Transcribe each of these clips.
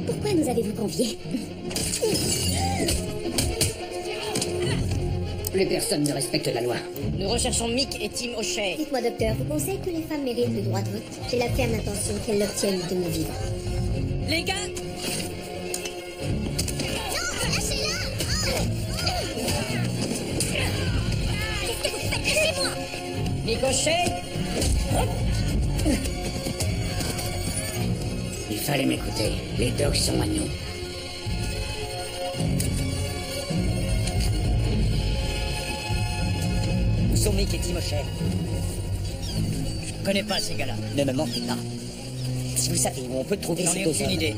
Pourquoi nous avez-vous conviés? Plus personne ne respecte la loi. Nous recherchons Mick et Tim O'Shea. Dites-moi, docteur, vous pensez que les femmes méritent le droit de vote? J'ai la ferme intention qu'elles l'obtiennent de nos vivants. Les gars! Non, lâchez-la! Qu'est-ce que vous faites? Laissez-moi! Mick O'Shea? Il fallait m'écouter. Les dogs sont à nous. Où sont Mick et Tim O'Shea? Je connais pas ces gars-là. Ne me mentez pas. Si vous savez où on peut trouver ces deux hommes... J'en ai aucune idée.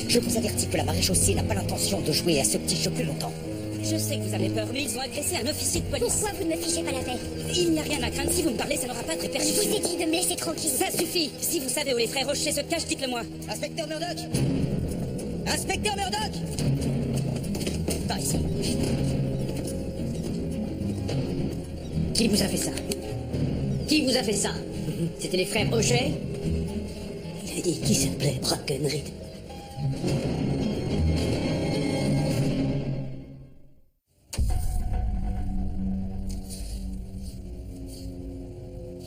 Je vous avertis que la maréchaussée n'a pas l'intention de jouer à ce petit jeu plus longtemps. Je sais que vous avez peur, mais ils ont agressé un officier de police. Pourquoi vous ne me fichez pas la paix? Il n'y a rien à craindre. Si vous me parlez, ça n'aura pas de Je répercussions. vous ai dit de me laisser tranquille. Ça suffit. Si vous savez où les frères Rocher se cachent, dites-le-moi. Inspecteur Murdoch! Inspecteur Murdoch! Par ici. Qui vous a fait ça? Qui vous a fait ça? C'était les frères Rocher? Il a dit qu'il s'appelait Brackenreed.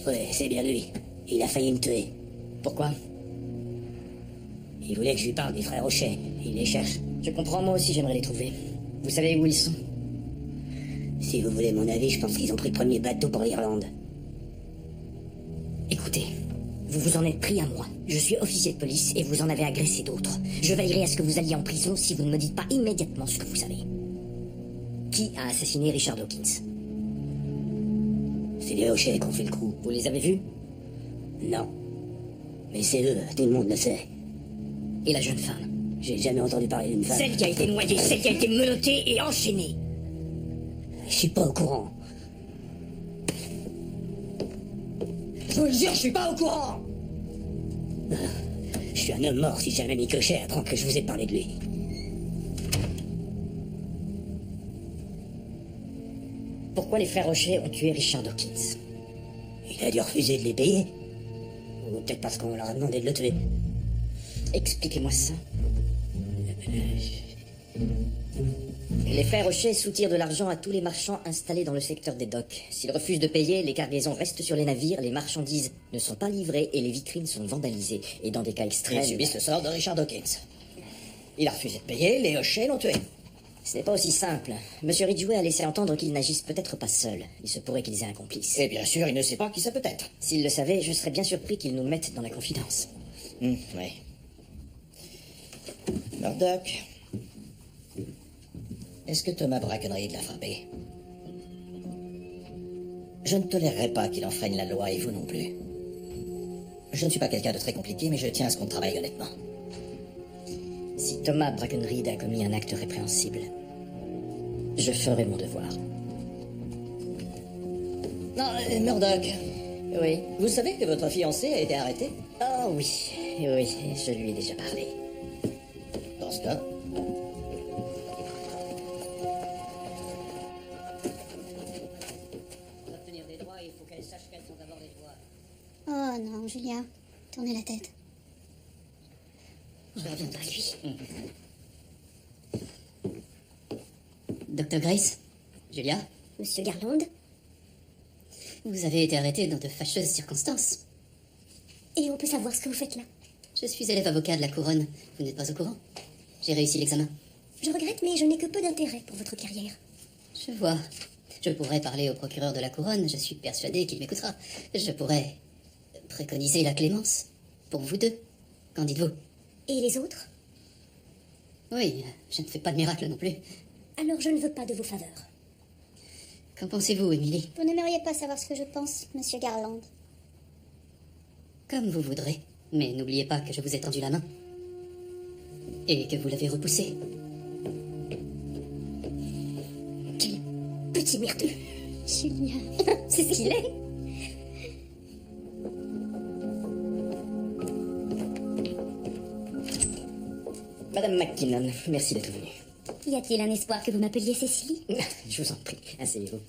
Ouais, c'est bien lui. Il a failli me tuer. Pourquoi? Il voulait que je lui parle des frères Rocher. Il les cherche. Je comprends, moi aussi j'aimerais les trouver. Vous savez où ils sont? Si vous voulez mon avis, je pense qu'ils ont pris le premier bateau pour l'Irlande. Écoutez, vous vous en êtes pris à moi. Je suis officier de police et vous en avez agressé d'autres. Je veillerai à ce que vous alliez en prison si vous ne me dites pas immédiatement ce que vous savez. Qui a assassiné Richard Dawkins? C'est les Hochets qui ont fait le coup. Vous les avez vus? Non. Mais c'est eux, tout le monde le sait. Et la jeune femme? J'ai jamais entendu parler d'une femme. Celle qui a été noyée, celle qui a été menottée et enchaînée. Je suis pas au courant. Je vous le jure, je suis pas au courant. Je suis un homme mort si jamais Micochet apprend que je vous ai parlé de lui. Pourquoi les frères Rocher ont tué Richard Dawkins? Il a dû refuser de les payer. Ou peut-être parce qu'on leur a demandé de le tuer. Expliquez-moi ça. Les frères Rocher soutirent de l'argent à tous les marchands installés dans le secteur des docks. S'ils refusent de payer, les cargaisons restent sur les navires, les marchandises ne sont pas livrées et les vitrines sont vandalisées. Et dans des cas extrêmes... Ils subissent le sort de Richard Dawkins. Il a refusé de payer, les Rocher l'ont tué. Ce n'est pas aussi simple. Monsieur Ridgway a laissé entendre qu'il n'agisse peut-être pas seul. Il se pourrait qu'ils aient un complice. Et bien sûr, il ne sait pas qui ça peut être. S'il le savait, je serais bien surpris qu'il nous mette dans la confidence. Oui. Murdoch, est-ce que Thomas Brackenreed l'a frappé? Je ne tolérerai pas qu'il enfreigne la loi et vous non plus. Je ne suis pas quelqu'un de très compliqué, mais je tiens à ce qu'on travaille honnêtement. Si Thomas Brackenreed a commis un acte répréhensible, je ferai mon devoir. Non, Murdoch. Oui. Vous savez que votre fiancé a été arrêté? Oh oui, je lui ai déjà parlé. Dans ce cas... Pour obtenir des droits, il faut qu'elle sache quels sont d'abord les devoirs. Oh non, Julia, tournez la tête. Je reviendrai à lui. Dr. Grace? Julia? Monsieur Garland? Vous avez été arrêté dans de fâcheuses circonstances. Et on peut savoir ce que vous faites là? Je suis élève avocat de la couronne. Vous n'êtes pas au courant? J'ai réussi l'examen. Je regrette, mais je n'ai que peu d'intérêt pour votre carrière. Je vois. Je pourrais parler au procureur de la couronne. Je suis persuadé qu'il m'écoutera. Je pourrais préconiser la clémence. Pour vous deux. Qu'en dites-vous? Et les autres? Oui, je ne fais pas de miracle non plus. Alors je ne veux pas de vos faveurs. Qu'en pensez-vous, Emily? Vous n'aimeriez pas savoir ce que je pense, monsieur Garland. Comme vous voudrez. Mais n'oubliez pas que je vous ai tendu la main. Et que vous l'avez repoussé. Quel petit merdeux. Julia, c'est ce qu'il est. Madame McKinnon, merci d'être venue. Y a-t-il un espoir que vous m'appeliez Cécilie? Je vous en prie, asseyez-vous.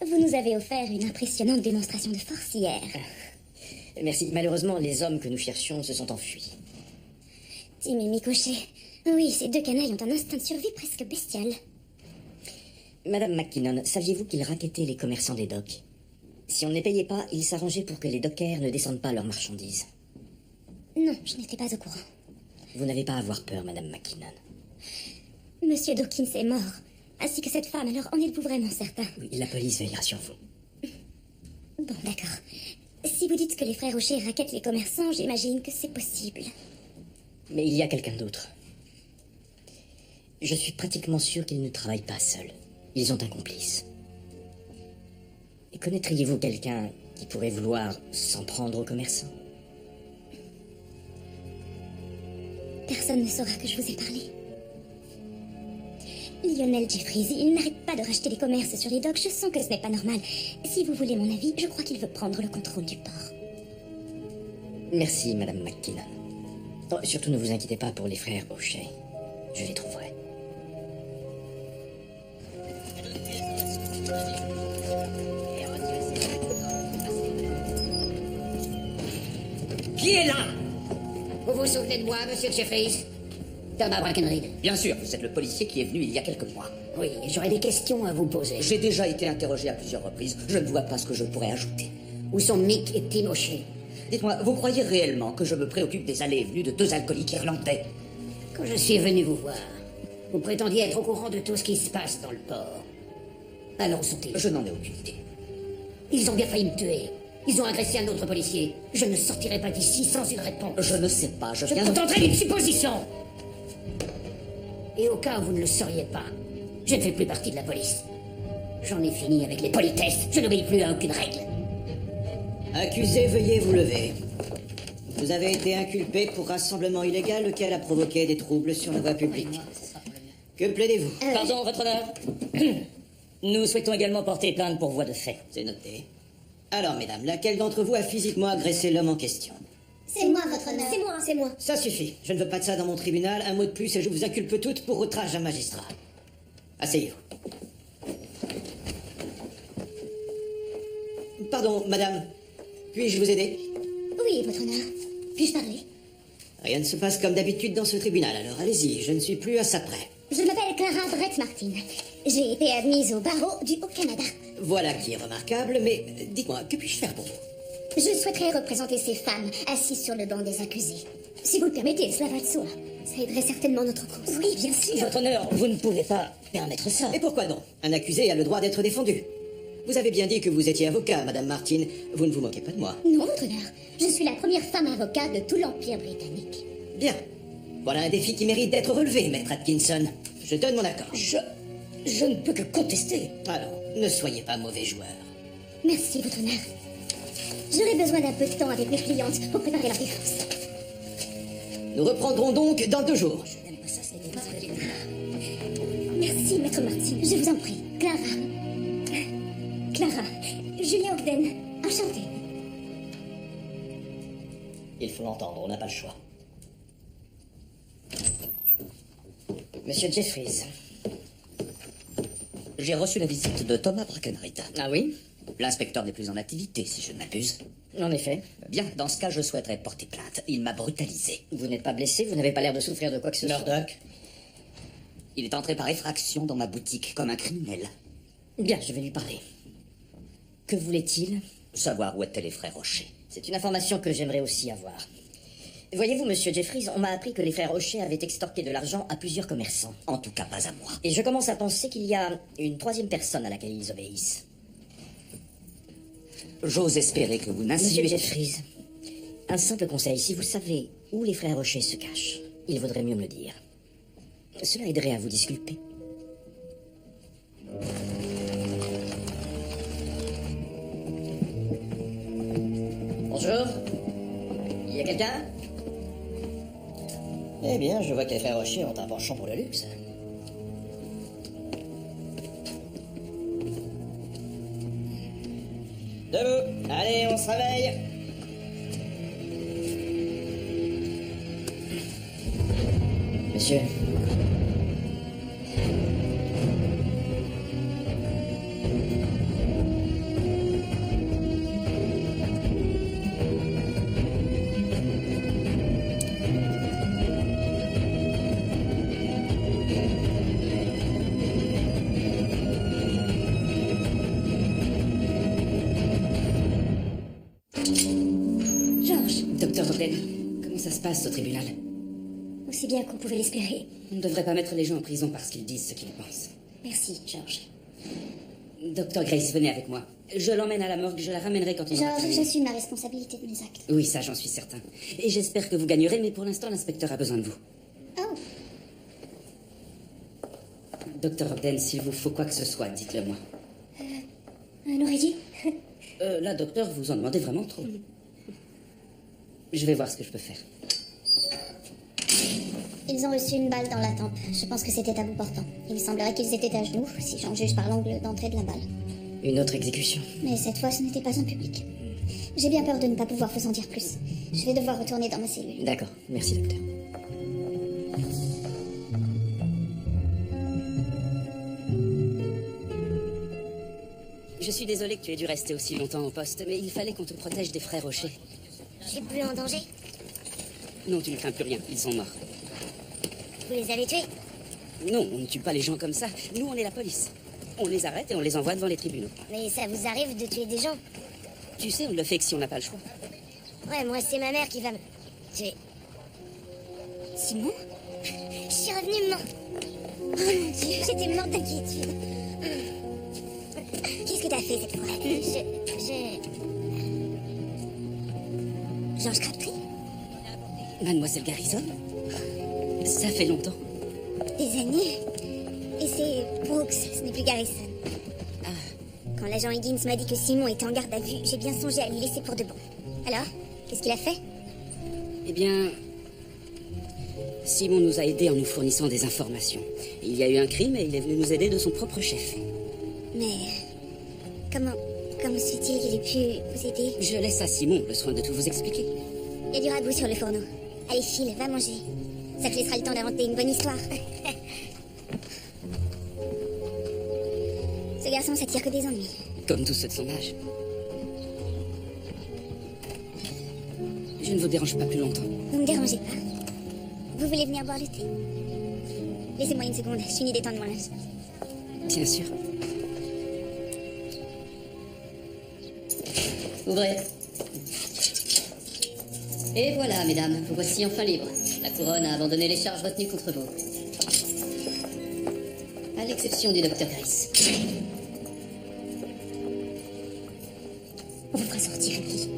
Vous nous avez offert une impressionnante démonstration de force hier. Merci. Malheureusement, les hommes que nous cherchions se sont enfuis. Timmy Micochet. Oui, ces deux canailles ont un instinct de survie presque bestial. Madame McKinnon, saviez-vous qu'ils racketaient les commerçants des docks? Si on ne les payait pas, ils s'arrangeaient pour que les dockers ne descendent pas leurs marchandises. Non, je n'étais pas au courant. Vous n'avez pas à avoir peur, Madame McKinnon. Monsieur Dawkins est mort, ainsi que cette femme, alors en êtes-vous vraiment certain? Oui, la police veillera sur vous. Bon, d'accord. Si vous dites que les frères Rocher rackettent les commerçants, j'imagine que c'est possible. Mais il y a quelqu'un d'autre. Je suis pratiquement sûr qu'ils ne travaillent pas seuls. Ils ont un complice. Et connaîtriez-vous quelqu'un qui pourrait vouloir s'en prendre aux commerçants? Personne ne saura que je vous ai parlé. Lionel Jeffries, il n'arrête pas de racheter les commerces sur les docks. Je sens que ce n'est pas normal. Si vous voulez mon avis, je crois qu'il veut prendre le contrôle du port. Merci, Madame McKinnon. Oh, surtout ne vous inquiétez pas pour les frères O'Shea. Je les trouverai. Qui est là? Vous vous souvenez de moi, monsieur Jeffries? Thomas Brackenridge. Bien sûr, vous êtes le policier qui est venu il y a quelques mois. Oui, j'aurais des questions à vous poser. J'ai déjà été interrogé à plusieurs reprises. Je ne vois pas ce que je pourrais ajouter. Où sont Mick et Tim O'Shea? Dites-moi, vous croyez réellement que je me préoccupe des allées et venues de deux alcooliques irlandais? Quand je suis venu vous voir, vous prétendiez être au courant de tout ce qui se passe dans le port. Alors où sont-ils? Je n'en ai aucune idée. Ils ont bien failli me tuer. Ils ont agressé un autre policier. Je ne sortirai pas d'ici sans une réponse. Je ne sais pas, je Je viens me de... contenterai d'une supposition. Et au cas où vous ne le sauriez pas, je ne fais plus partie de la police. J'en ai fini avec les politesses. Je n'obéis plus à aucune règle. Accusé, veuillez vous lever. Vous avez été inculpé pour rassemblement illégal lequel a provoqué des troubles sur la voie publique. Que plaidez-vous? Pardon, votre honneur. Nous souhaitons également porter plainte pour voie de fait. C'est noté. Alors, mesdames, laquelle d'entre vous a physiquement agressé l'homme en question? C'est moi, votre honneur. C'est moi. Ça suffit. Je ne veux pas de ça dans mon tribunal. Un mot de plus et je vous inculpe toutes pour outrage d'un magistrat. Asseyez-vous. Pardon, madame. Puis-je vous aider? Oui, votre honneur. Puis-je parler? Rien ne se passe comme d'habitude dans ce tribunal, alors allez-y, je ne suis plus à ça près. Je m'appelle Clara Brett Martin. J'ai été admise au barreau du Haut-Canada. Voilà qui est remarquable, mais dites-moi, que puis-je faire pour vous? Je souhaiterais représenter ces femmes assises sur le banc des accusés. Si vous le permettez, cela va de soi. Ça aiderait certainement notre cause. Oui, bien sûr. Votre honneur, vous ne pouvez pas permettre ça. Et pourquoi non? Un accusé a le droit d'être défendu. Vous avez bien dit que vous étiez avocat, Madame Martin. Vous ne vous moquez pas de moi. Non, votre honneur. Je suis la première femme avocate de tout l'Empire britannique. Bien. Voilà un défi qui mérite d'être relevé, Maître Atkinson. Je donne mon accord. Je ne peux que contester. Alors, ne soyez pas mauvais joueur. Merci, votre honneur. J'aurai besoin d'un peu de temps avec mes clientes pour préparer leur défense. Nous reprendrons donc dans 2 jours. Merci, Maître Martin. Je vous en prie. Clara. Clara. Julien Ogden. Enchantée. Il faut l'entendre, on n'a pas le choix. Monsieur Jeffries. J'ai reçu la visite de Thomas Brackenridge. Ah oui? L'inspecteur n'est plus en activité, si je ne m'abuse. En effet. Bien, dans ce cas, je souhaiterais porter plainte. Il m'a brutalisé. Vous n'êtes pas blessé, vous n'avez pas l'air de souffrir de quoi que ce soit. Murdoch. Il est entré par effraction dans ma boutique comme un criminel. Bien, je vais lui parler. Que voulait-il? Savoir où étaient les frères Rocher. C'est une information que j'aimerais aussi avoir. Voyez-vous, monsieur Jeffries, on m'a appris que les frères Rocher avaient extorqué de l'argent à plusieurs commerçants. En tout cas, pas à moi. Et je commence à penser qu'il y a une troisième personne à laquelle ils obéissent. J'ose espérer que vous Monsieur n'insinuez... Jeffries, un simple conseil, si vous savez où les frères Rocher se cachent, il vaudrait mieux me le dire. Cela aiderait à vous disculper. Bonjour. Il y a quelqu'un? Eh bien, je vois que les frères Rocher ont un penchant pour le luxe. Debout. Allez, on se réveille. Monsieur. Docteur Ogden, comment ça se passe au tribunal? Aussi bien qu'on pouvait l'espérer. On ne devrait pas mettre les gens en prison parce qu'ils disent ce qu'ils pensent. Merci, George. Docteur Grace, venez avec moi. Je l'emmène à la morgue, je la ramènerai quand on aura George, terminé. j'assume ma responsabilité de mes actes. Oui, ça, j'en suis certain. Et j'espère que vous gagnerez, mais pour l'instant, l'inspecteur a besoin de vous. Oh, Docteur Ogden, s'il vous faut quoi que ce soit, dites-le moi. un oreiller? Là, docteur, vous en demandez vraiment trop. Je vais voir ce que je peux faire. Ils ont reçu une balle dans la tempe. Je pense que c'était à bout portant. Il semblerait qu'ils étaient à genoux, si j'en juge par l'angle d'entrée de la balle. Une autre exécution. Mais cette fois, ce n'était pas en public. J'ai bien peur de ne pas pouvoir vous en dire plus. Je vais devoir retourner dans ma cellule. D'accord, merci docteur. Je suis désolée que tu aies dû rester aussi longtemps au poste, mais il fallait qu'on te protège des frères Rocher. Je suis plus en danger. Non, tu ne crains plus rien, ils sont morts. Vous les avez tués? Non, on ne tue pas les gens comme ça. Nous, on est la police. On les arrête et on les envoie devant les tribunaux. Mais ça vous arrive de tuer des gens? Tu sais, on ne le fait que si on n'a pas le choix. Ouais, moi, c'est ma mère qui va me tuer. Simon? Je suis revenue mort. Oh mon Dieu, j'étais morte d'inquiétude. Qu'est-ce que t'as fait cette fois? George Crabtree? Mademoiselle Garrison? Ça fait longtemps. Des années. Et c'est Brooks, ce n'est plus Garrison. Ah, Quand l'agent Higgins m'a dit que Simon était en garde à vue, j'ai bien songé à lui laisser pour de bon. Alors, qu'est-ce qu'il a fait? eh bien... Simon nous a aidés en nous fournissant des informations. Il y a eu un crime et il est venu nous aider de son propre chef. Mais... Comment se fait-il qu'il ait pu vous aider? Je laisse à Simon le soin de tout vous expliquer. Il y a du ragoût sur le fourneau. Allez, file, va manger. Ça te laissera le temps d'inventer une bonne histoire. Ce garçon s'attire que des ennuis. Comme tous ceux de son âge. Je ne vous dérange pas plus longtemps. Vous me dérangez pas. Vous voulez venir boire le thé? Laissez-moi une seconde, je finis d'étendre mon linge. Bien sûr. Ouvrez. Et voilà, mesdames, vous voici enfin libres. La couronne a abandonné les charges retenues contre vous. À l'exception du docteur Grace. On vous fera sortir, Emily.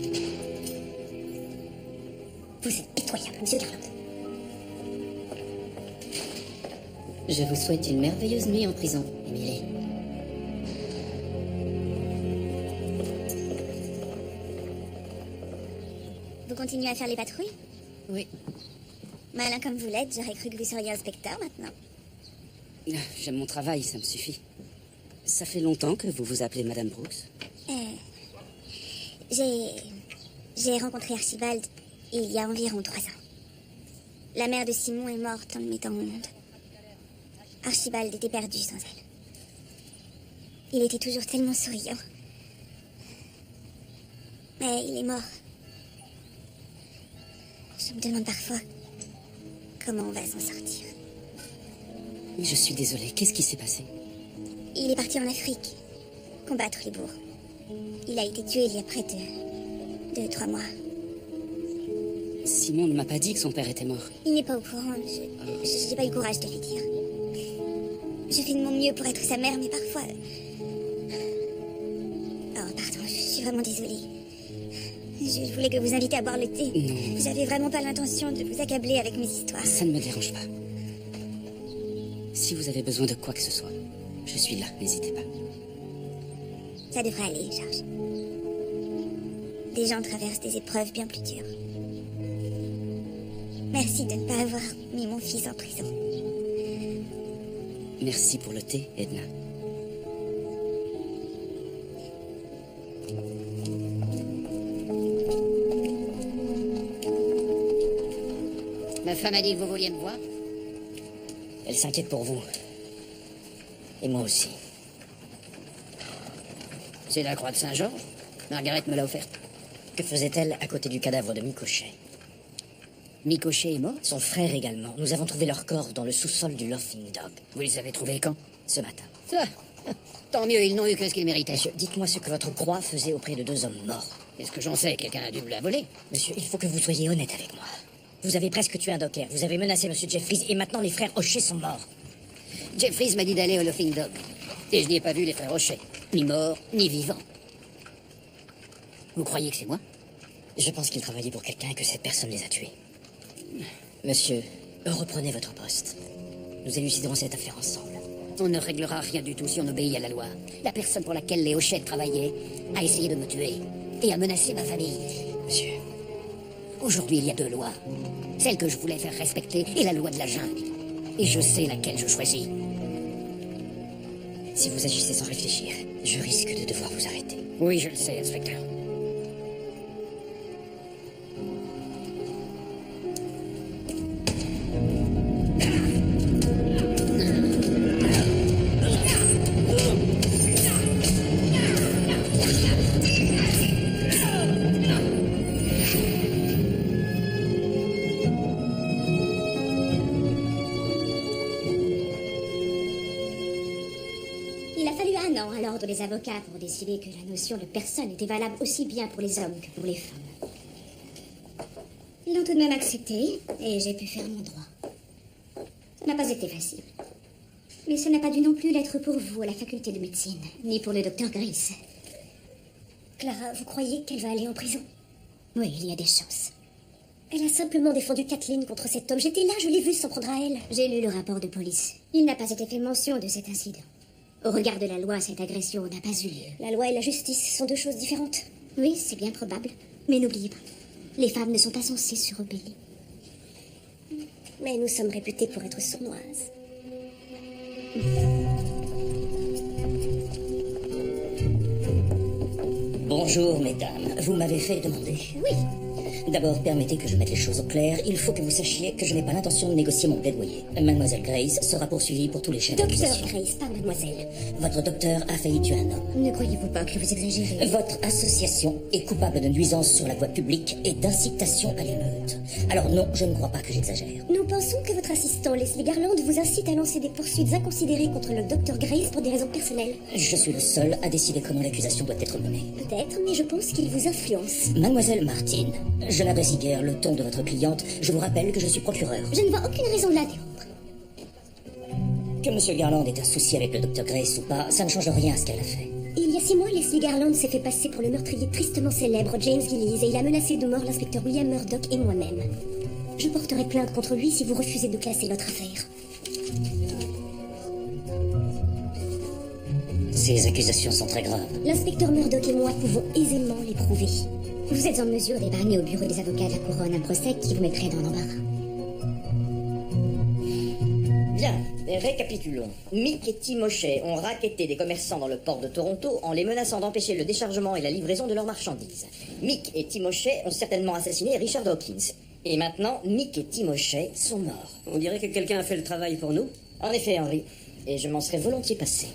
Vous êtes pitoyable, monsieur Garland. Je vous souhaite une merveilleuse nuit en prison, Emily. Vous continuez à faire les patrouilles? Oui. Malin comme vous l'êtes, j'aurais cru que vous seriez inspecteur maintenant. Ah, j'aime mon travail, ça me suffit. Ça fait longtemps que vous vous appelez Madame Brooks? J'ai rencontré Archibald il y a environ 3 ans. La mère de Simon est morte en le mettant au monde. Archibald était perdu sans elle. Il était toujours tellement souriant. Mais il est mort. Je me demande parfois comment on va s'en sortir. Je suis désolée, qu'est-ce qui s'est passé? Il est parti en Afrique, combattre les bourgs. Il a été tué il y a près de 3 mois. Simon ne m'a pas dit que son père était mort. Il n'est pas au courant. Je n'ai pas eu le courage de lui dire. Je fais de mon mieux pour être sa mère, mais parfois... Oh, pardon, je suis vraiment désolée. Je voulais que vous invitiez à boire le thé. Non. J'avais vraiment pas l'intention de vous accabler avec mes histoires. Ça ne me dérange pas. Si vous avez besoin de quoi que ce soit, je suis là, n'hésitez pas. Ça devrait aller, Georges. Des gens traversent des épreuves bien plus dures. Merci de ne pas avoir mis mon fils en prison. Merci pour le thé, Edna. Ma femme a dit que vous vouliez me voir. Elle s'inquiète pour vous. Et moi aussi. C'est la croix de Saint-Georges. Margaret me l'a offerte. Que faisait-elle à côté du cadavre de Micochet? Micochet est mort? Son frère également. Nous avons trouvé leur corps dans le sous-sol du Laughing Dog. Vous les avez trouvés quand? Ce matin. Ça, Tant mieux, ils n'ont eu que ce qu'ils méritaient. Monsieur, dites-moi ce que votre croix faisait auprès de 2 hommes morts. Qu'est-ce que j'en sais? Quelqu'un a dû me la voler. Monsieur, il faut que vous soyez honnête avec moi. Vous avez presque tué un docker, vous avez menacé Monsieur Jeffries, et maintenant les frères Hocher sont morts. Jeffries m'a dit d'aller au Laughing Dog. Et je n'y ai pas vu les frères Rocher. Ni morts, ni vivants. Vous croyez que c'est moi? Je pense qu'ils travaillaient pour quelqu'un et que cette personne les a tués. Monsieur, reprenez votre poste. Nous éluciderons cette affaire ensemble. On ne réglera rien du tout si on obéit à la loi. La personne pour laquelle les Hochette travaillaient a essayé de me tuer et a menacé ma famille. Monsieur, Aujourd'hui, il y a 2 lois. Celle que je voulais faire respecter et la loi de la jungle. Et je sais laquelle je choisis. si vous agissez sans réfléchir, je risque de devoir vous arrêter. Oui, je le sais, inspecteur. Il a fallu 1 an à l'ordre des avocats pour décider que la notion de personne était valable aussi bien pour les hommes que pour les femmes. Ils l'ont tout de même accepté et j'ai pu faire mon droit. Ça n'a pas été facile. Mais ce n'a pas dû non plus l'être pour vous à la faculté de médecine, ni pour le docteur Grace. Clara, vous croyez qu'elle va aller en prison? Oui, il y a des chances. Elle a simplement défendu Kathleen contre cet homme. J'étais là, je l'ai vu s'en prendre à elle. J'ai lu le rapport de police. Il n'a pas été fait mention de cet incident. Au regard de la loi, cette agression n'a pas eu lieu. La loi et la justice sont 2 choses différentes. Oui, c'est bien probable. Mais n'oubliez pas, les femmes ne sont pas censées se rebeller. Mais nous sommes réputées pour être sournoises. Bonjour, mesdames. Vous m'avez fait demander. Oui. D'abord, permettez que je mette les choses au clair. Il faut que vous sachiez que je n'ai pas l'intention de négocier mon plaidoyer. Mademoiselle Grace sera poursuivie pour tous les chefs Docteur d'accusation. Grace, pas mademoiselle. Votre docteur a failli tuer un homme. Ne croyez-vous pas que vous exagérez? Votre association est coupable de nuisance sur la voie publique et d'incitation à l'émeute. Alors non, je ne crois pas que j'exagère. Nous pensons que votre assistant Leslie Garland vous incite à lancer des poursuites inconsidérées contre le docteur Grace pour des raisons personnelles. Je suis le seul à décider comment l'accusation doit être menée. Peut-être, mais je pense qu'il vous influence. Mademoiselle Martin, je n'apprécie guère le ton de votre cliente. Je vous rappelle que je suis procureur. Je ne vois aucune raison de l'interrompre. Que Monsieur Garland ait un souci avec le docteur Grace ou pas, ça ne change rien à ce qu'elle a fait. Il y a 6 mois, Leslie Garland s'est fait passer pour le meurtrier tristement célèbre James Gillies et il a menacé de mort l'inspecteur William Murdoch et moi-même. Je porterai plainte contre lui si vous refusez de classer votre affaire. Ces accusations sont très graves. L'inspecteur Murdoch et moi pouvons aisément les prouver. Vous êtes en mesure d'épargner au bureau des avocats de la couronne un procès qui vous mettrait dans l'embarras. Bien, récapitulons. Mick et Tim O'Shea ont racketté des commerçants dans le port de Toronto en les menaçant d'empêcher le déchargement et la livraison de leurs marchandises. Mick et Tim O'Shea ont certainement assassiné Richard Dawkins. Et maintenant, Mick et Tim O'Shea sont morts. On dirait que quelqu'un a fait le travail pour nous. En effet, Henry. Et je m'en serais volontiers passé.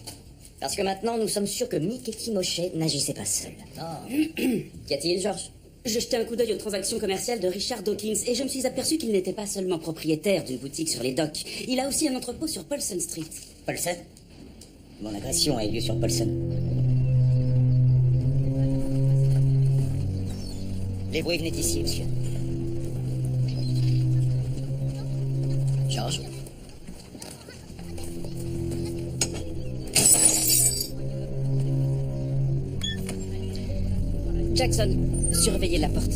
Parce que maintenant, nous sommes sûrs que Mick et Tim O'Shea n'agissaient pas seuls. Qu'y a-t-il, George? Je jetais un coup d'œil aux transactions commerciales de Richard Dawkins et je me suis aperçu qu'il n'était pas seulement propriétaire d'une boutique sur les docks. Il a aussi un entrepôt sur Paulson Street. Paulson? Mon agression a eu lieu sur Paulson. Les bruits venaient d'ici, monsieur. George? Jackson, surveillez la porte.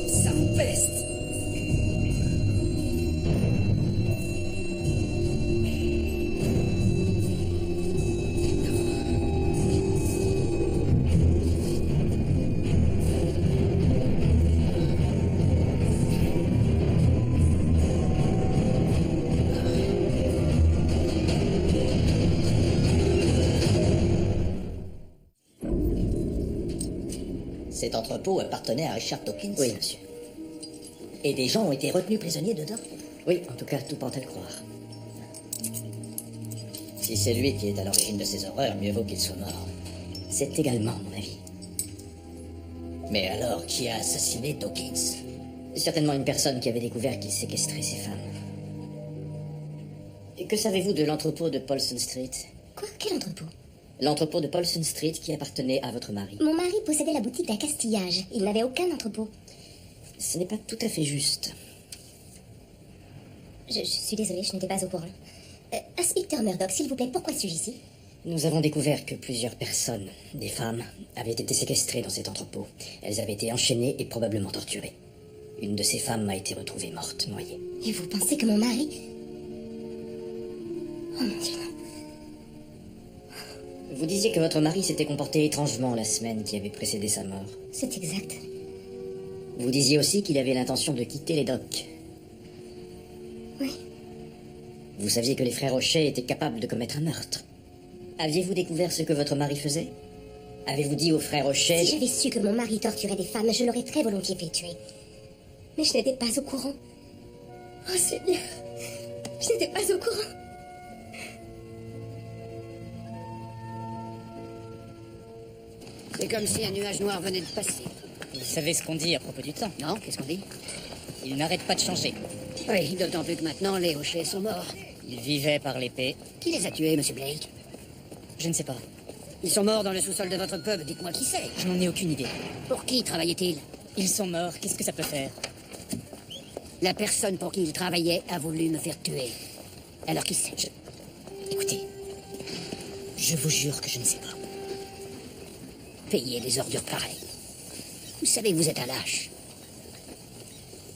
Ça m'empeste. Cet entrepôt appartenait à Richard Dawkins. Oui, monsieur. Et des gens ont été retenus prisonniers dedans? Oui, en tout cas, tout porte à le croire. Si c'est lui qui est à l'origine de ces horreurs, mieux vaut qu'il soit mort. C'est également mon avis. Mais alors, qui a assassiné Dawkins? Certainement une personne qui avait découvert qu'il séquestrait ses femmes. Et que savez-vous de l'entrepôt de Paulson Street? Quoi? Quel entrepôt? L'entrepôt de Paulson Street qui appartenait à votre mari. Mon mari possédait la boutique d'un castillage. Il n'avait aucun entrepôt. Ce n'est pas tout à fait juste. Je suis désolée, je n'étais pas au courant. Inspecteur Murdoch, s'il vous plaît, pourquoi suis-je ici? Nous avons découvert que plusieurs personnes, des femmes, avaient été séquestrées dans cet entrepôt. Elles avaient été enchaînées et probablement torturées. Une de ces femmes a été retrouvée morte, noyée. Et vous pensez que mon mari... Oh mon Dieu, non. Vous disiez que votre mari s'était comporté étrangement la semaine qui avait précédé sa mort. C'est exact. Vous disiez aussi qu'il avait l'intention de quitter les docks. Oui. Vous saviez que les frères Rochet étaient capables de commettre un meurtre. Aviez-vous découvert ce que votre mari faisait? Avez-vous dit aux frères Rochet... Si j'avais su que mon mari torturait des femmes, je l'aurais très volontiers fait tuer. Mais je n'étais pas au courant. Oh Seigneur, je n'étais pas au courant. C'est comme si un nuage noir venait de passer. Vous savez ce qu'on dit à propos du temps? Non, qu'est-ce qu'on dit? Il n'arrête pas de changer. Oui, d'autant plus que maintenant, les Rochers sont morts. Il vivait par l'épée. Qui les a tués, monsieur Blake? Je ne sais pas. Ils sont morts dans le sous-sol de votre pub, dites-moi qui c'est. Je n'en ai aucune idée. Pour qui travaillait-il? Ils sont morts, qu'est-ce que ça peut faire? La personne pour qui il travaillait a voulu me faire tuer. Alors qui c'est? Écoutez, je vous jure que je ne sais pas. Payer des ordures pareilles. Vous savez que vous êtes un lâche.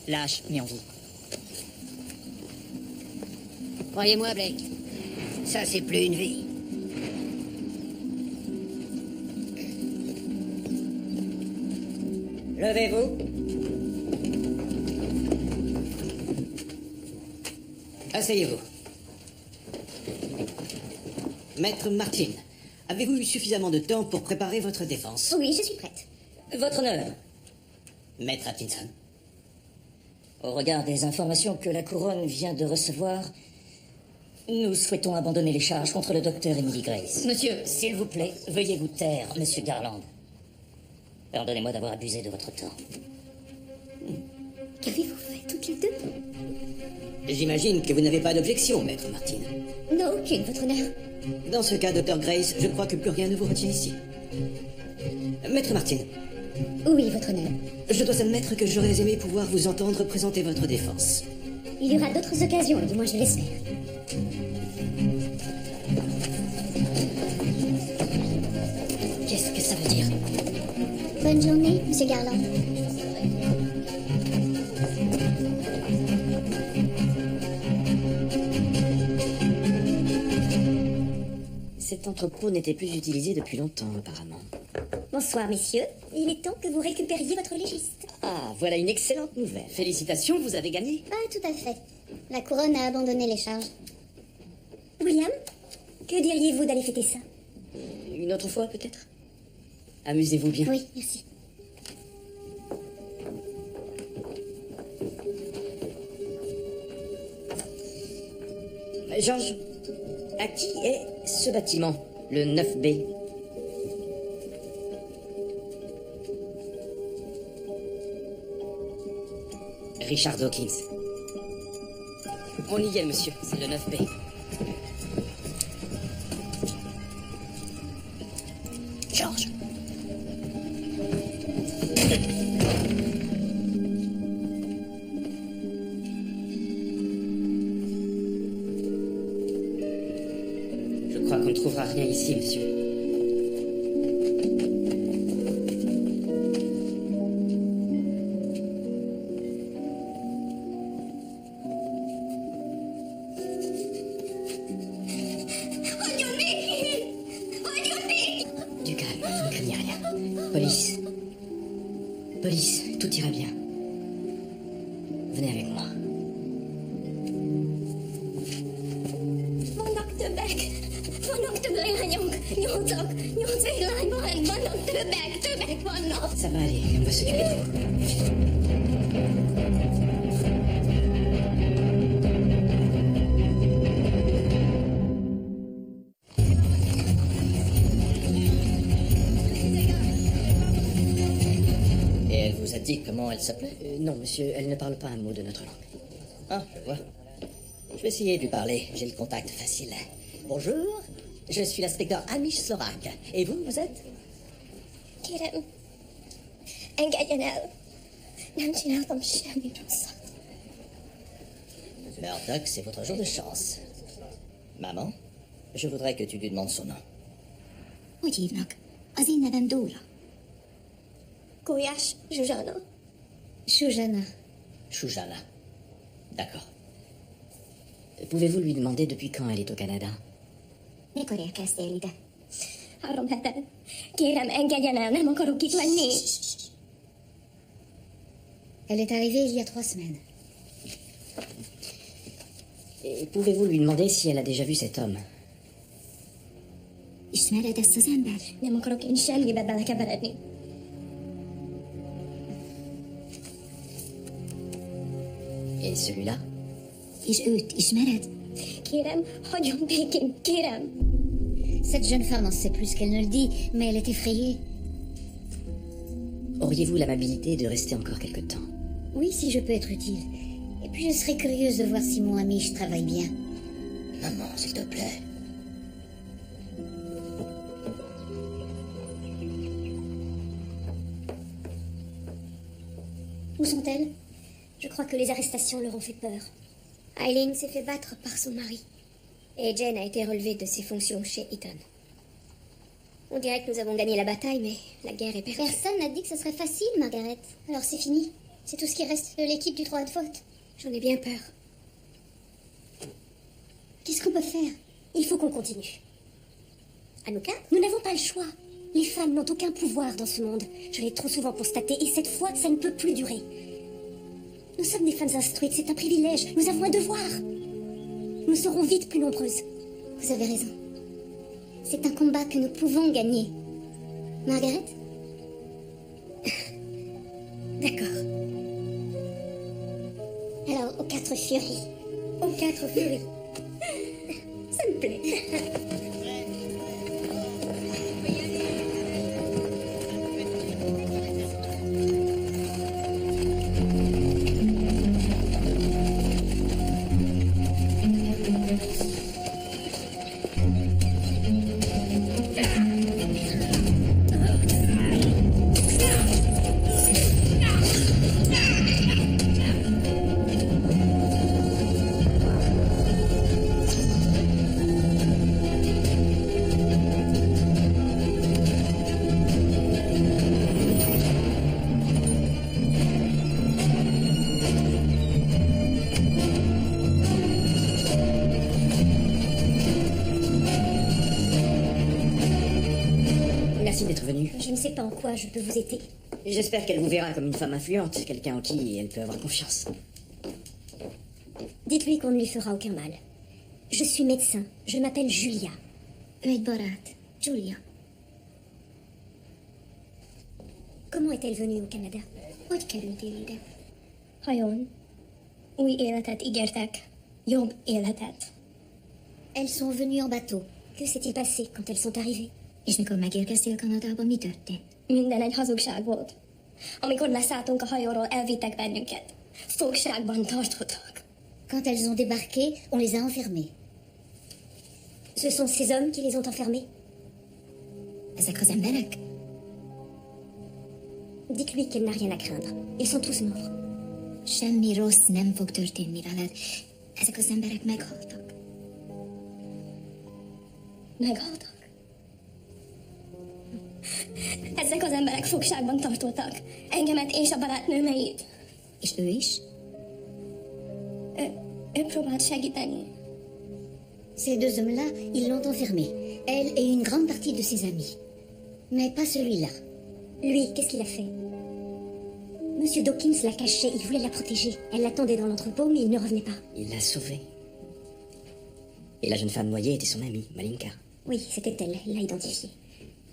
Lâche, mais en vie. Croyez-moi, Blake, ça c'est plus une vie. Levez-vous. Asseyez-vous. Maître Martin, avez-vous eu suffisamment de temps pour préparer votre défense? Oui, je suis prête. Votre honneur, Maître Atkinson. au regard des informations que la couronne vient de recevoir, nous souhaitons abandonner les charges contre le docteur Emily Grace. Monsieur, S'il vous plaît, veuillez vous taire, monsieur Garland. Pardonnez-moi d'avoir abusé de votre temps. Qu'avez-vous fait toutes les deux? J'imagine que vous n'avez pas d'objection, Maître Martin. Non, aucune, votre honneur. Dans ce cas, Dr. Grace, je crois que plus rien ne vous retient ici. Maître Martin, Oui, votre honneur. je dois admettre que j'aurais aimé pouvoir vous entendre présenter votre défense. Il y aura d'autres occasions, du moins je l'espère. Qu'est-ce que ça veut dire? Bonne journée, monsieur Garland. Cet entrepôt n'était plus utilisé depuis longtemps, apparemment. Bonsoir, messieurs. Il est temps que vous récupériez votre légiste. Ah, voilà une excellente nouvelle. Félicitations, vous avez gagné. Pas tout à fait. La couronne a abandonné les charges. William, que diriez-vous d'aller fêter ça? Une autre fois, peut-être? Amusez-vous bien. Oui, merci. Georges, à qui est ce bâtiment, le 9B? Richard Dawkins. On y est, monsieur. C'est le 9B. Georges. Je crois qu'on ne trouvera rien ici, monsieur. Du calme, vous ne craignez rien. Police. Police, tout ira bien. Venez avec moi. Mon Octobeck, mon Octobeck, Ça va aller, on va s'occuper de vous. dit comment elle s'appelait? Non, monsieur, elle ne parle pas un mot de notre langue. Ah, je vois. Je vais essayer de lui parler, j'ai le contact facile. Bonjour, je suis l'inspecteur Amish Sorak. Et vous, vous êtes? Kérem, engedjen el. Nem csináltam semmi rosszat. Murdoch, c'est votre jour de chance. Maman, je voudrais que tu lui demandes son nom. Hogy hívnak? Az én nevem Dóra. Gulyás Zsuzsana. Zsuzsana. Shujana. D'accord. Pouvez-vous lui demander depuis quand elle est au Canada? Mikor érkeztél ide? 3 hete. Kérem, engedjen el, nem akarok itt lenni. Elle est arrivée il y a 3 semaines. Et pouvez-vous lui demander si elle a déjà vu cet homme? Ismered ezt az ember? Nem akarok én semmibe belekeveredni. Et celui-là? És őt ismered? Kérem, hagyjon békén, kérem! Cette jeune femme en sait plus qu'elle ne le dit, mais elle est effrayée. Auriez-vous l'amabilité de rester encore quelque temps? Oui, si je peux être utile. Et puis je serais curieuse de voir si mon ami je travaille bien. Maman, s'il te plaît. Où sont-elles? Je crois que les arrestations leur ont fait peur. Eileen s'est fait battre par son mari. Et Jane a été relevée de ses fonctions chez Eton. On dirait que nous avons gagné la bataille, mais la guerre est perdue. Personne n'a dit que ce serait facile, Margaret. Alors c'est fini. C'est tout ce qui reste de l'équipe du 3 de faute. J'en ai bien peur. Qu'est-ce qu'on peut faire? Il faut qu'on continue. Anouka, nous n'avons pas le choix. Les femmes n'ont aucun pouvoir dans ce monde. Je l'ai trop souvent constaté, et cette fois, ça ne peut plus durer. Nous sommes des femmes instruites, c'est un privilège. Nous avons un devoir. Nous serons vite plus nombreuses. Vous avez raison. C'est un combat que nous pouvons gagner. Margaret? D'accord. Alors, aux 4 furies. Aux 4 furies. Ça me plaît. Merci d'être venu. Je ne sais pas en quoi je peux vous aider. J'espère qu'elle vous verra comme une femme influente, quelqu'un en qui elle peut avoir confiance. Dites-lui qu'on ne lui fera aucun mal. Je suis médecin. Je m'appelle Julia. Julia. Comment est-elle venue au Canada? Hogy kerültél ide? Hajón. Új életet ígértek. Jobb életet. Elles sont venues en bateau. Que s'est-il passé quand elles sont arrivées? És mikor megérkeztél Kanadába, mi történt? Minden egy hazugság volt. Amikor leszálltunk a hajóról, elvittek bennünket. Fogságban tartottak. Quand elles ont débarqué, on les a enfermées. Ce sont ces hommes qui les ont enfermés? Ezek az emberek? Dites-lui qu'elle n'a rien à craindre. Ils sont tous morts. Semmi rossz nem fog történni veled. Ezek az emberek meghaltak. Meghaltak? Ezek az emberek fogságban tartottak. Engemet és a barátnőmeit. És ő is? Ő próbált segíteni. Ces 2 hommes-là, ils l'ont enfermée. Elle et une grande partie de ses amis. Mais pas celui-là. Lui, qu'est-ce qu'il a fait? Monsieur Dawkins l'a cachée, il voulait la protéger. Elle l'attendait dans l'entrepôt, mais il ne revenait pas. Il l'a sauvée. Et la jeune femme noyée était son amie, Malinka. Oui, c'était elle, il l'a identifiée.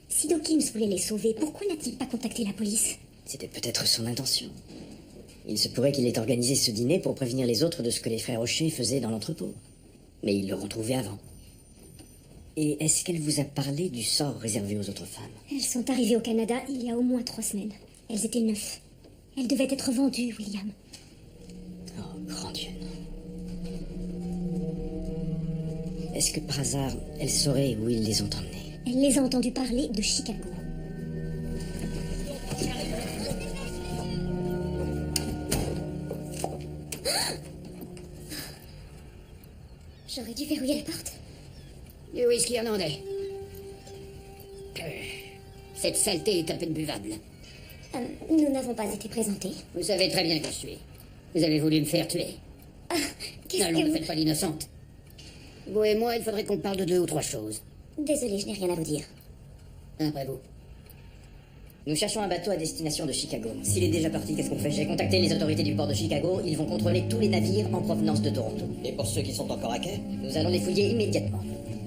Si Dawkins voulait les sauver, pourquoi n'a-t-il pas contacté la police? C'était peut-être son intention. Il se pourrait qu'il ait organisé ce dîner pour prévenir les autres de ce que les frères Rocher faisaient dans l'entrepôt. Mais ils l'auront trouvé avant. Et est-ce qu'elle vous a parlé du sort réservé aux autres femmes? Elles sont arrivées au Canada il y a au moins 3 semaines. Elles étaient 9. Elle devait être vendue, William. Oh, grand Dieu, non. Est-ce que par hasard, elle saurait où ils les ont emmenés? Elle les a entendus parler de Chicago. J'aurais dû verrouiller la porte. Du whisky irlandais. Cette saleté est à peine buvable. Nous n'avons pas été présentés. Vous savez très bien qui je suis. Vous avez voulu me faire tuer. Qu'est-ce Allons, que ne vous... faites pas l'innocente. Vous et moi, il faudrait qu'on parle de 2 ou 3 choses. Désolée, je n'ai rien à vous dire. Après vous. Nous cherchons un bateau à destination de Chicago. S'il est déjà parti, qu'est-ce qu'on fait? J'ai contacté les autorités du port de Chicago. Ils vont contrôler tous les navires en provenance de Toronto. Et pour ceux qui sont encore à quai? Nous allons les fouiller immédiatement.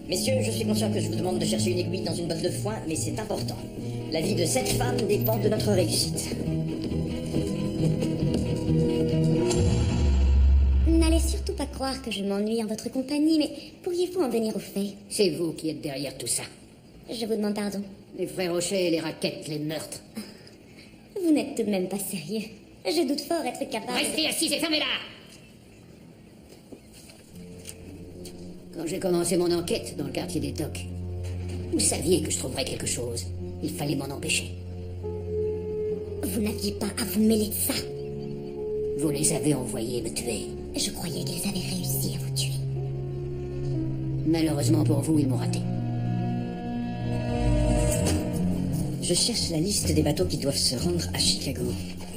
Messieurs, je suis conscient que je vous demande de chercher une aiguille dans une botte de foin, mais c'est important. La vie de cette femme dépend de notre réussite. N'allez surtout pas croire que je m'ennuie en votre compagnie, mais pourriez-vous en venir au fait? C'est vous qui êtes derrière tout ça. Je vous demande pardon. Les frères Rocher, les raquettes, les meurtres. Vous n'êtes tout de même pas sérieux. Je doute fort être capable... Restez assis et fermez-la! Quand j'ai commencé mon enquête dans le quartier des Docks, vous saviez que je trouverais quelque chose. Il fallait m'en empêcher. Vous n'aviez pas à vous mêler de ça. Vous les avez envoyés me tuer. Je croyais qu'ils avaient réussi à vous tuer. Malheureusement pour vous, ils m'ont raté. Je cherche la liste des bateaux qui doivent se rendre à Chicago.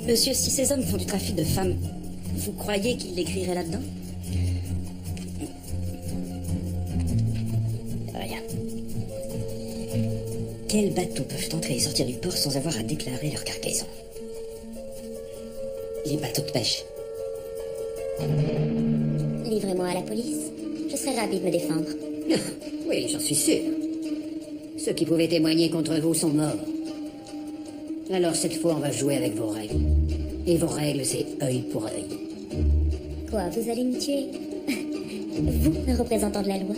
Monsieur, si ces hommes font du trafic de femmes, vous croyez qu'ils l'écriraient là-dedans? Rien. Quels bateaux peuvent entrer et sortir du port sans avoir à déclarer leur cargaison? Les bateaux de pêche. Livrez-moi à la police. Je serai ravie de me défendre. Oui, j'en suis sûr. Ceux qui pouvaient témoigner contre vous sont morts. Alors cette fois, on va jouer avec vos règles. Et vos règles, c'est œil pour œil. Quoi, vous allez me tuer? Vous, un représentant de la loi?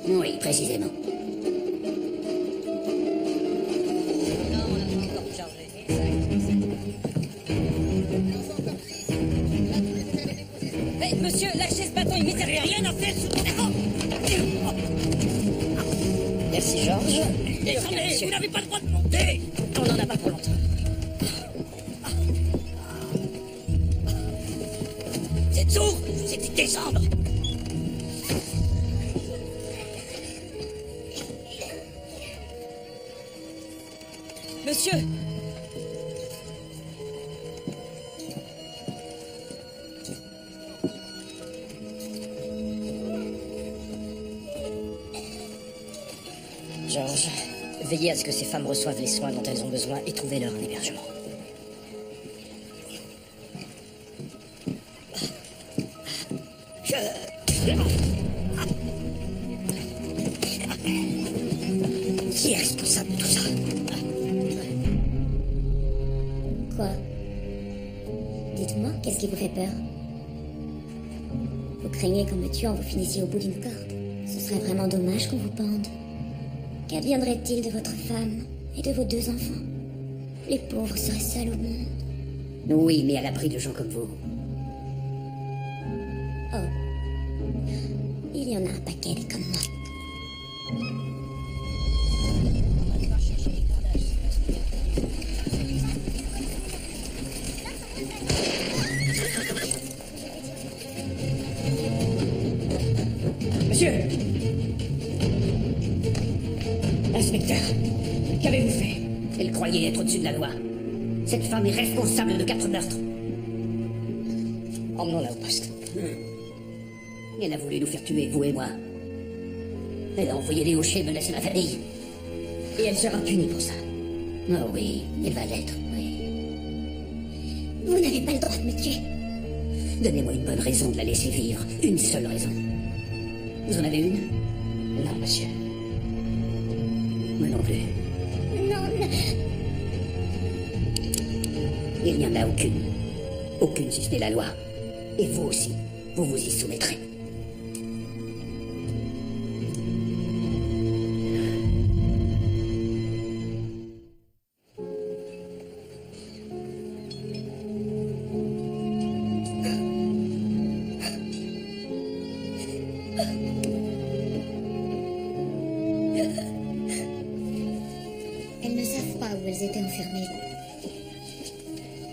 Oui, précisément. Hé, monsieur, lâchez ce bâton, il m'était rien à faire sous mon... Merci, Georges. Descendez, vous n'avez pas le droit de monter. On n'en a pas pour longtemps. Vous êtes sourd? Je vous ai dit de descendre. Monsieur! Georges, veillez à ce que ces femmes reçoivent les soins dont elles ont besoin et trouvez-leur un hébergement. Qui est responsable de tout ça? Quoi? Dites-moi, qu'est-ce qui vous fait peur? Vous craignez qu'en me tuant, vous finissiez au bout d'une corde? Ce serait vraiment dommage qu'on vous pende. Qu'adviendrait-il de votre femme et de vos 2 enfants? Les pauvres seraient seuls au monde. Oui, mais à l'abri de gens comme vous. Oh. Il y en a un paquet des comme moi. Monsieur! Inspecteur, qu'avez-vous fait? Elle croyait être au-dessus de la loi. Cette femme est responsable de 4 meurtres. Emmenons-la au poste. Elle a voulu nous faire tuer, vous et moi. Elle a envoyé les hochets menacer ma famille. Et elle sera punie pour ça. Oh oui, elle va l'être, oui. Vous n'avez pas le droit de me tuer. Donnez-moi une bonne raison de la laisser vivre. Une seule raison. Vous en avez une? Non, monsieur. Moi non plus. Non, non. Il n'y en a aucune. Aucune si ce n'est la loi. Et vous aussi, vous vous y soumettrez. enfermé.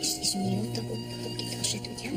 J'ai mis longtemps pour quitter le château d'Yam.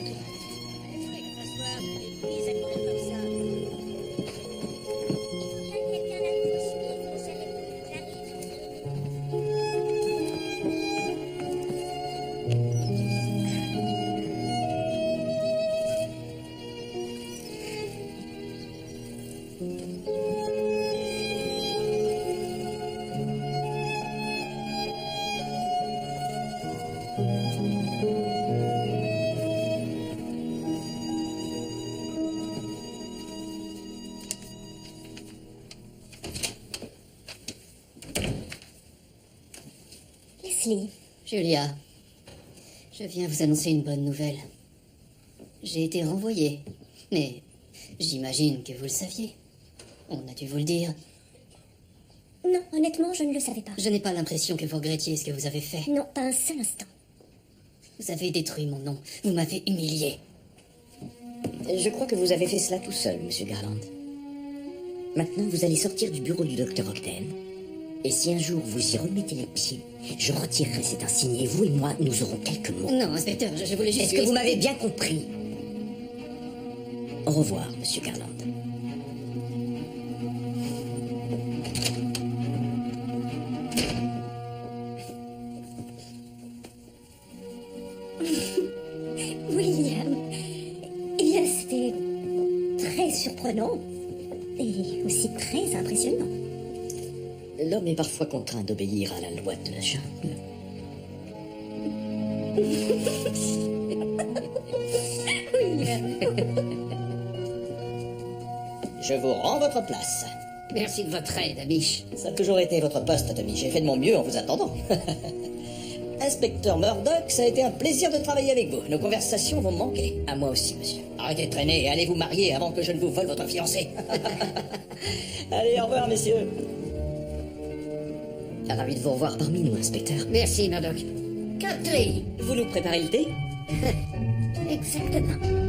Leslie, Julia, je viens vous annoncer une bonne nouvelle. J'ai été renvoyée, mais j'imagine que vous le saviez. On a dû vous le dire. non, honnêtement, je ne le savais pas. Je n'ai pas l'impression que vous regrettiez ce que vous avez fait. Non, pas un seul instant. Vous avez détruit mon nom. Vous m'avez humilié. Je crois que vous avez fait cela tout seul, monsieur Garland. Maintenant, vous allez sortir du bureau du docteur Ogden. Et si un jour vous y remettez les pieds, je retirerai cet insigne et vous et moi, nous aurons quelques mots. Non, inspecteur, je voulais juste... Est-ce que vous m'avez bien compris? Au revoir, monsieur Garland. William, eh bien, c'était très surprenant et aussi très impressionnant. L'homme est parfois contraint d'obéir à la loi de la jungle. Je vous rends votre place. Merci de votre aide, Amish. Ça a toujours été votre poste, Tommy. J'ai fait de mon mieux en vous attendant. Inspecteur Murdoch, ça a été un plaisir de travailler avec vous. Nos conversations vont me manquer. À moi aussi, monsieur. Arrêtez de traîner et allez vous marier avant que je ne vous vole votre fiancé. Allez, au revoir, messieurs. Ravi de vous revoir parmi nous, inspecteur. Merci, Murdoch. Catherine. Vous nous préparez le thé? Exactement.